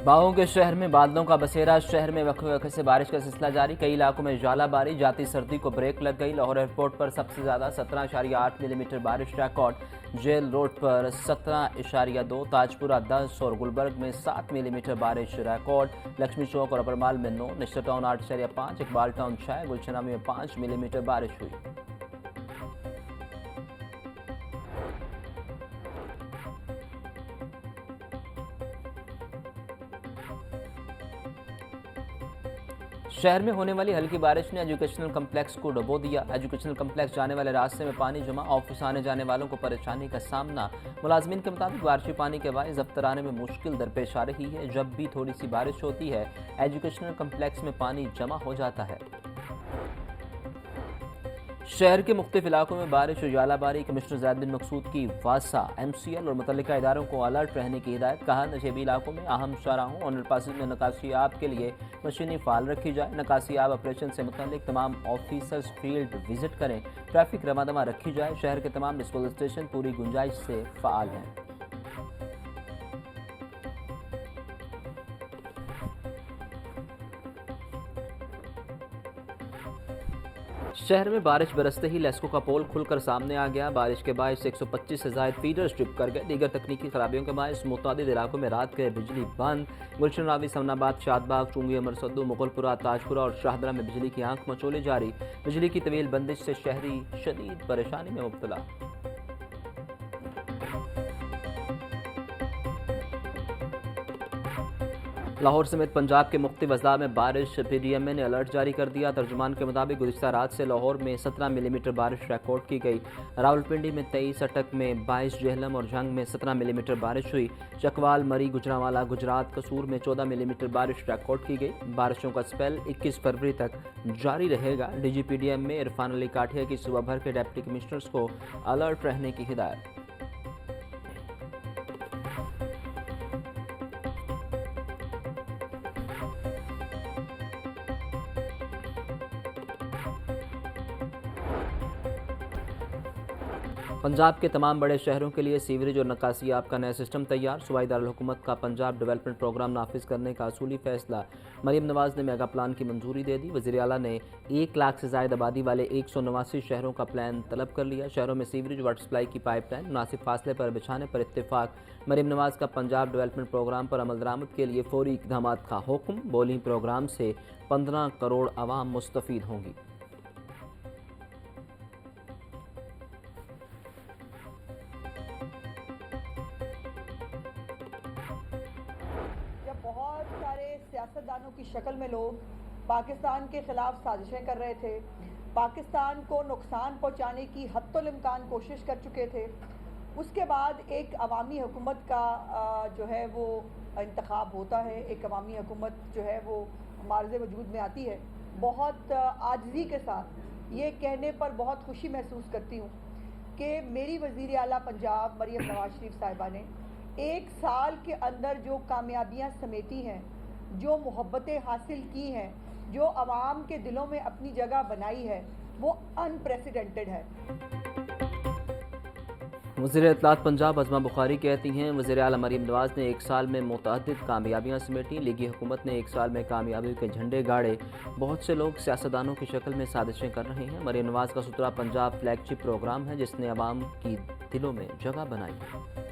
बाहों के शहर में बादलों का बसेरा। शहर में वक्फे वक्फे से बारिश का सिलसिला जारी। कई इलाकों में झालाबारी। जाती सर्दी को ब्रेक लग गई। लाहौर एयरपोर्ट पर सबसे ज्यादा 17.8 मिलीमीटर बारिश रिकॉर्ड। जेल रोड पर 17.2, ताजपुरा 10 और गुलबर्ग में 7 मिलीमीटर बारिश रिकॉर्ड। लक्ष्मी चौक और अपरमाल में 9, निश्चर टाउन 8.5, इकबाल टाउन 6, गुलशना में 5 मिलीमीटर बारिश हुई। शहर में होने वाली हल्की बारिश ने एजुकेशनल कम्प्लेक्स को डुबो दिया। एजुकेशनल कम्प्लेक्स जाने वाले रास्ते में पानी जमा। ऑफिस आने जाने वालों को परेशानी का सामना। मुलाजमीन के मुताबिक बारिशी पानी के बायस दफ्तर आने में मुश्किल दरपेश आ रही है। जब भी थोड़ी सी बारिश होती है एजुकेशनल कम्प्लेक्स में पानी जमा हो जाता है। शहर के मुख्तलिफ इलाकों में बारिश और झालाबारी। कमिश्नर ज़ैद बिन मकसूद की वासा MCL और मुतल्लिका इदारों को अलर्ट रहने की हिदायत। कहा, नशेबी इलाकों में अहम शाहराहों और अंडरपासेस में नकासी आब के लिए मशीनें फाल रखी जाए। नकासी आब ऑपरेशन से मुतल्लिक तमाम ऑफिसर्स फील्ड विजिट करें। ट्रैफिक रमादमा रखी जाए। शहर के तमाम डिस्पोजल स्टेशन पूरी गुंजाइश से फाल हैं। शहर में बारिश बरसते ही लेस्को का पोल खुलकर सामने आ गया। बारिश के बायस 125 से ज़ायद फीडर स्ट्रिप कर गए। दीगर तकनीकी खराबियों के बायस मुतादिद इलाकों में रात के बिजली बंद। गुलशन रावी, समनाबाद, शादबाग, चुंगी, अमरसद्दू, मुगलपुरा, ताजपुरा और शाहदरा में बिजली की आंख मचोले जारी। बिजली की तवील बंदिश से शहरी शदीद परेशानी में मुब्तला। लाहौर समेत पंजाब के मुख्तलिफ अजला में बारिश। PDMA ने अलर्ट जारी कर दिया। तर्जुमान के मुताबिक गुज़िश्ता रात से लाहौर में 17 मिलीमीटर बारिश रिकॉर्ड की गई। रावलपिंडी में 23, अटक में 22, जेहलम और जंग में 17 मिलीमीटर बारिश हुई। चकवाल, मरी, गुजरांवाला, गुजरात, कसूर में 14 मिलीमीटर बारिश रिकॉर्ड की गई। बारिशों का स्पेल 21 फरवरी तक जारी रहेगा। DG PDMA इरफान अली काठिया की सूबा भर के डिप्टी कमिश्नर्स को अलर्ट रहने की हिदायत। पंजाब के तमाम बड़े शहरों के लिए सीवरेज और नकासी आब का नया सिस्टम तैयार। सूबाई दारुल-हुकूमत का पंजाब डेवलपमेंट प्रोग्राम नाफिज करने का असूली फैसला। मरीम नवाज ने मेगा प्लान की मंजूरी दे दी। वज़ीर आला ने 1 लाख से ज़ायद आबादी वाले 189 शहरों का प्लान तलब कर लिया। शहरों में सीवरेज वाटर सप्लाई की पाइपलाइन मुनासिब फासले पर बिछाने पर इत्तेफाक। मरीम नवाज का पंजाब डेवलपमेंट प्रोग्राम पर अमल दरामद के लिए फौरी इक़दाम का हुक्म। बोली, प्रोग्राम से 15 करोड़ आवाम मुस्तफ़ीद होंगी। बहुत सारे सियासतदानों की शक्ल में लोग पाकिस्तान के खिलाफ साजिशें कर रहे थे, पाकिस्तान को नुकसान पहुंचाने की हत्तुल इम्कान कोशिश कर चुके थे। उसके बाद एक अवामी हुकूमत का जो है वो इंतखाब होता है। एक अवामी हुकूमत जो है वो मार्ज़ वजूद में आती है। बहुत आजिज़ी के साथ ये कहने पर बहुत खुशी महसूस करती हूँ कि मेरी वज़ीर आला पंजाब मरीम नवाज शरीफ साहिबा ने 1 साल के अंदर जो कामयाबियां समेटी हैं, जो मोहब्बतें हासिल की हैं, जो आवाम के दिलों में अपनी जगह बनाई है, वो अनप्रेसिडेंटेड है। वज़ीर इत्तलात पंजाब अज़मा बुखारी कहती हैं, वज़ीर आला मरीम नवाज ने 1 साल में मुतअद्दिद कामयाबियां समेटी। लीगी हुकूमत ने 1 साल में कामयाबियों के झंडे गाड़े। बहुत से लोग सियासतदानों की शक्ल में साजिशें कर रहे हैं। मरीम नवाज का सुतरा पंजाब फ्लैगशिप प्रोग्राम है जिसने अवाम की दिलों में जगह बनाई है।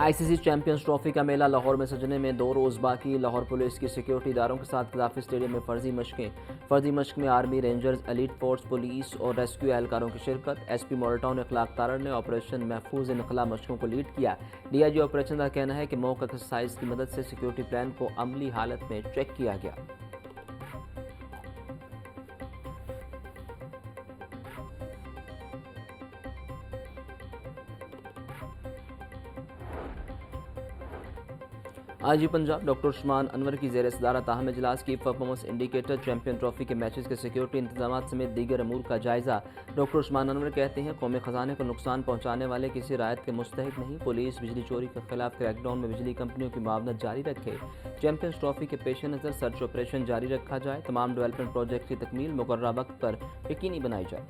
ICC चैंपियंस ट्रॉफी का मेला लाहौर में सजने में 2 रोज़ बाकी। लाहौर पुलिस की सिक्योरिटी इदारों के साथ गद्दाफी स्टेडियम में फ़र्जी मशकें। फ़र्जी मशक में army, rangers, elite force, police और रेस्क्यू एहलकारों की शिरकत। SP मॉडल टाउन इखलाक तारड़ ने ऑपरेशन महफूज इनखला मशकों को लीड किया। DIG ऑपरेशन का कहना है कि मॉक एक्सरसाइज की मदद से सिक्योरिटी प्लान को अमली हालत में चेक किया गया। IG पंजाब डॉक्टर उस्मान अनवर की ज़ेर सदारत ताहम इजलास की परफॉर्मेंस इंडिकेटर चैंपियन ट्रॉफी के मैचेस के सिक्योरिटी इंतजाम समेत दीगर अमूर का जायजा। डॉक्टर उस्मान अनवर कहते हैं, कौमी ख़जाने को नुकसान पहुँचाने वाले किसी रायत के मुस्तहिक नहीं। पुलिस बिजली चोरी के खिलाफ क्रैकडाउन में बिजली कंपनियों की मुआवनत जारी रखे। चैंपियंस ट्रॉफी के पेश नज़र सर्च ऑपरेशन जारी रखा जाए। तमाम डेवलपमेंट प्रोजेक्ट की तकमील मुकर्ररा वक्त पर यकीनी बनाई जाए।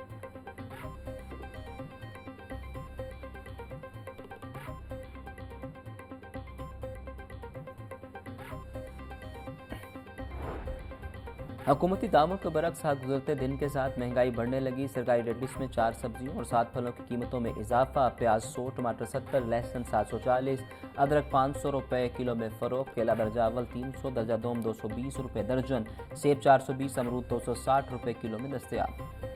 हुकूमती दावों के बरक्स हाथ गुजरते दिन के साथ महंगाई बढ़ने लगी। सरकारी रेट लिस्ट में 4 सब्जियों और 7 फलों की कीमतों में इजाफा। प्याज 100, टमाटर 70, लहसुन 740, अदरक 500 रुपये किलो में फ़रोख्त। केला दर्जा अव्वल 300, दर्जा दोम 220 रुपये दर्जन, सेब 420, अमरूद 260 रुपये किलो में दस्तयाब।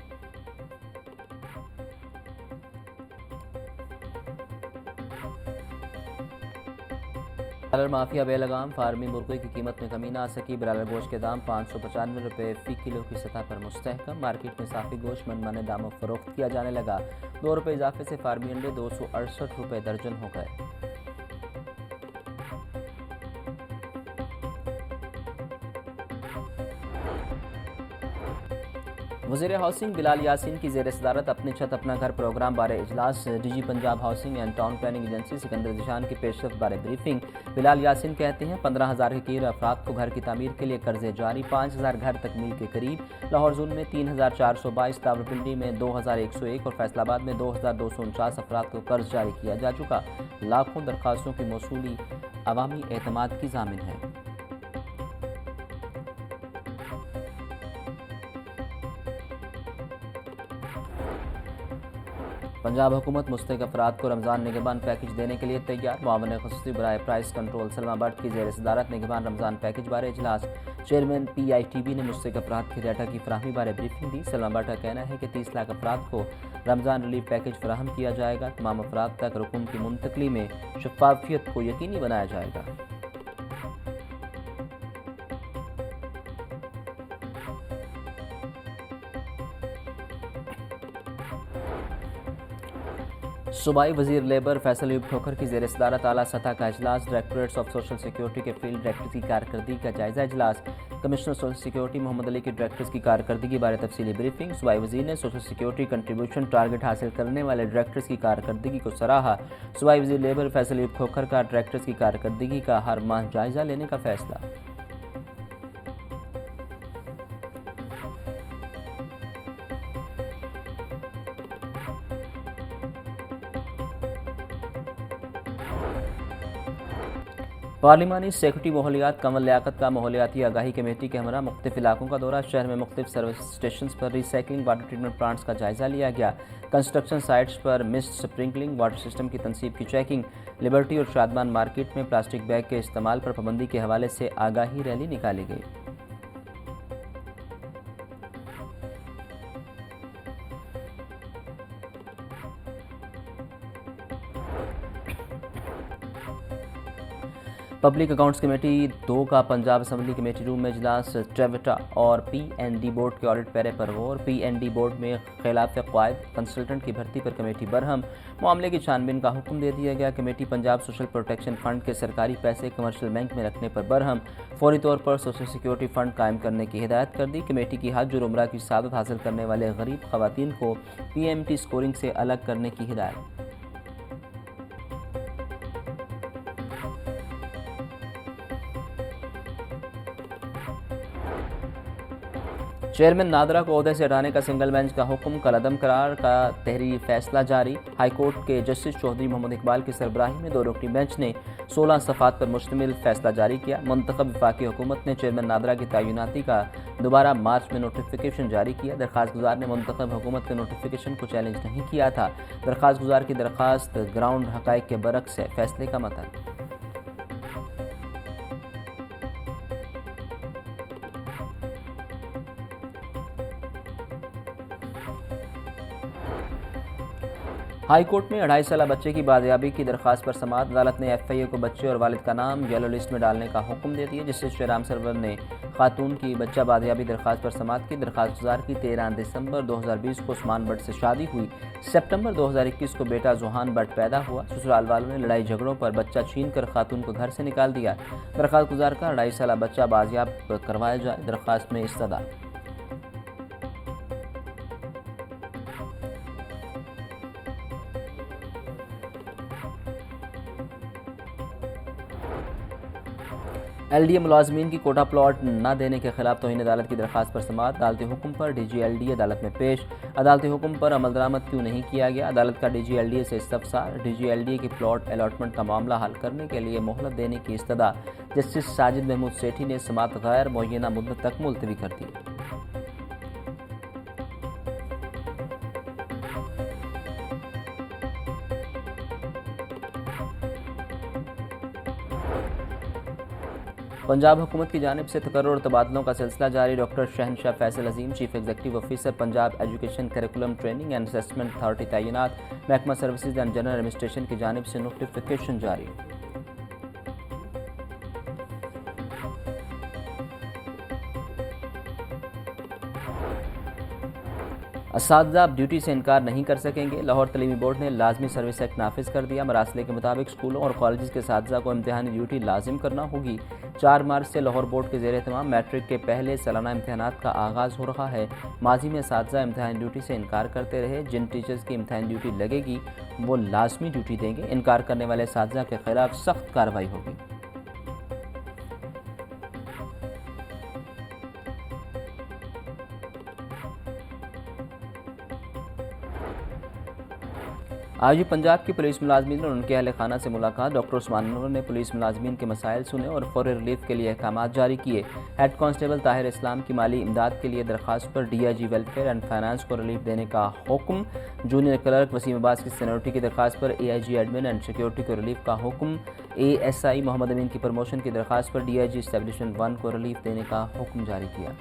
ब्रायलर माफिया बेलगाम, फार्मी मुर्गे की कीमत में कमी ना आ सकी। ब्रायलर गोश्त के दाम 595 रुपये फी किलो की सतह पर मुस्तहकम। मार्केट में साफी गोश्त मनमाने दामों फरोख्त किया जाने लगा। 2 रुपये इजाफे से फार्मी अंडे 268 रुपये दर्जन हो गए। वज़ीर हाउसिंग बिलाल यासीन की ज़ेर सदारत अपनी छत अपना घर प्रोग्राम बारे इजलास। DG Punjab housing and town planning agency Sikandar Zeeshan की पेशरफ बारे ब्रीफिंग। बिलाल यासीन कहते हैं 15,000 के करीब अफराद को घर की तामीर के लिए कर्जे जारी। 5,000 घर तकमील के करीब। लाहौर जोन में 3,422, रावलपिंडी में 2,101 और फैसलाबाद में 2,249 अफराद को कर्ज जारी किया जा चुका। लाखों दरख्वास्तों की मौसूली अवामी एतमाद की जामिन है। पंजाब हुकूमत मुस्तहिक अफराद को रमज़ान निगहबान पैकेज देने के लिए तैयार। मुआवन खसूसी बराए प्राइस कंट्रोल सलमा भट्ट की ज़ेर सदारत निगहबान रमज़ान पैकेज बारे इजलास। चेयरमैन PITB ने मुस्तहिक अफराद की डाटा की फराहमी बारे ब्रीफिंग दी। सलमा भट्ट का कहना है कि 30 लाख अफराद को रमज़ान रिलीफ पैकेज फराहम किया जाएगा। तमाम अफराद तक रकूम की मुंतकली में शफाफियत को यकीनी बनाया जाएगा। सूबाई वजीर लेबर फैसल अयूब खोखर की ज़ेर सदारत आला सतह का इजलास। डायरेक्टरेट्स ऑफ सोशल सिक्योरिटी के फील्ड डायरेक्टर्स की कारकर्दगी का जायजा इजलास। Commissioner social security Mohammad Ali के डायरेक्टर्स की कारकर्दगी बारे तफसीली ब्रीफिंग। सूबाई वजीर ने सोशल सिक्योरिटी कंट्रीब्यूशन टारगेट हासिल करने वाले डायरेक्टर्स की कारकर्दगी को सराहा। सूबाई वजीर लेबर फैसल अयूब खोखर का डायरेक्टर्स की कारकर्दगी का हर माह जायजा लेने का फैसला। पार्लिमानी सेक्रेटरी माहौलियात कमल लियाकत का माहौलियाती आगाही कमेटी के हमरा मुख्तलिफ इलाकों का दौरा। शहर में मुख्तलिफ सर्विस स्टेशन पर रिसाइकलिंग वाटर ट्रीटमेंट प्लांट्स का जायजा लिया गया। कंस्ट्रक्शन साइट्स पर मिस्ट स्प्रिंकलिंग वाटर सिस्टम की तनसीब की चेकिंग। लिबर्टी और शादमान मार्केट में प्लास्टिक बैग के इस्तेमाल पर पाबंदी के हवाले से आगाही रैली निकाली गई। पब्लिक अकाउंट्स कमेटी 2 का पंजाब असम्बली कमेटी रूम में इजलास। ट्रेविटा और PND बोर्ड के ऑडिट पैरे पर गौर। PND बोर्ड में खिलाफ क़वायद कंसल्टेंट की भर्ती पर कमेटी बरहम। मामले की छानबीन का हुक्म दे दिया गया। Committee Punjab social protection fund के सरकारी पैसे कमर्शियल बैंक में रखने पर बरहम। फौरी तौर पर सोशल सिक्योरिटी फंड कायम करने की हिदायत कर दी। कमेटी की हज और उम्रा की सादत हासिल करने वाले गरीब खवातीन को PMT स्कोरिंग से अलग करने की हिदायत। चेयरमैन नादरा को ओहदे से हटाने का सिंगल बेंच का हुक्म। कल अदम करार का तहरीरी फैसला जारी। हाईकोर्ट के जस्टिस चौधरी मोहम्मद इकबाल की सरबराही में 2 रुकनी बेंच ने 16 सफ़ात पर मुश्तमिल फैसला जारी किया। मुंतखब वफाकी हुकूमत ने चेयरमैन नादरा की तैनाती का दोबारा मार्च में नोटिफिकेशन जारी किया। दरख्वास्त गुजार ने मुंतखब हुकूमत के नोटिफिकेशन को चैलेंज नहीं किया था। दरख्वास्त गुजार की दरख्वास्त ग्राउंड हक़ाइक़ के बरक्स है। फैसले का मतन। हाई कोर्ट में 2.5 साल बच्चे की बाजियाबी की दरख्वास्त पर समाअत। अदालत ने FIA को बच्चे और वालिद का नाम येलो लिस्ट में डालने का हुक्म दे दिया। जस्टिस श्रीराम सरवर ने खातून की बच्चा बाजियाबी दरख्वास्त पर समाअत की। दरख्वास्त गुजार की 13 दिसंबर 2020 को उस्मान भट्ट से शादी हुई। सितंबर 2021 को बेटा जुहान भट्ट पैदा हुआ। ससुराल वालों ने लड़ाई झगड़ों पर बच्चा छीन कर खातून को घर से निकाल दिया। दरख्वास्त गुजार का 2.5 साल बच्चा बाजियाब करवाया जाए। दरख्वास्त में इस्तदा। LDA मुलाजमीन की कोटा प्लॉट न देने के खिलाफ तौहीन अदालत की दरख्वास्त पर समाअत। अदालती हुक्म पर DG LDA अदालत में पेश। अदालती हुक्म पर अमल दरामद क्यों नहीं किया गया? अदालत का DG LDA से इस्तफसार। DG LDA की प्लॉट अलॉटमेंट का मामला हल करने के लिए मोहलत देने की इस्तदा जस्टिस साजिद महमूद सेठी ने समाअत गैर मुअय्यना मुद्दत तक मुलतवी कर दी। पंजाब हुकूमत की जानिब से तकर्रुर और तबादलों का सिलसिला जारी। Doctor Shahanshah Faisal Azeem chief executive officer Punjab education curriculum training and assessment authority तैनात। महकमा सर्विसेज एंड जनरल एडमिनिस्ट्रेशन की जानिब से नोटिफिकेशन जारी। असातिज़ा अब ड्यूटी से इनकार नहीं कर सकेंगे। लाहौर तलीमी बोर्ड ने लाजमी सर्विस एक्ट नाफिज कर दिया। मरासले के मुताबिक स्कूलों और कॉलेज के असातिज़ा को इम्तिहानी ड्यूटी लाजिम करना होगी। 4 मार्च से लाहौर बोर्ड के ज़ेर एहतमाम मैट्रिक के पहले सालाना इम्तिहानात का आगाज़ हो रहा है। माजी में असातिज़ा इम्तिहानी ड्यूटी से इनकार करते रहे। जिन टीचर्स की इम्तिहानी ड्यूटी लगेगी वो लाजमी ड्यूटी देंगे। इनकार करने वाले असातिज़ा के खिलाफ सख्त कार्रवाई होगी। आज भी पंजाब की पुलिस मुलाजमीन और उनके अहल खाना से मुलाकात। डॉक्टर उस्मान नूर ने पुलिस मुलाजमीन के मसाइल सुने और फौरी रिलीफ के लिए अहकाम जारी किए। हेड कांस्टेबल ताहिर इस्लाम की माली इमदाद के लिए दरख्वास्त पर DIG वेलफेयर एंड फाइनेंस को रिलीफ देने का हुक्म। जूनियर क्लर्क वसीम अब्बास की सीनियरिटी की दरख्वास्त पर AIG एडमिन एंड सिक्योरिटी को रिलीफ का हुक्म। ASI मोहम्मद अमीन की प्रमोशन की दरख्वास्त पर DIG एस्टेब्लिशमेंट 1 को रिलीफ देने का हुक्म जारी किया।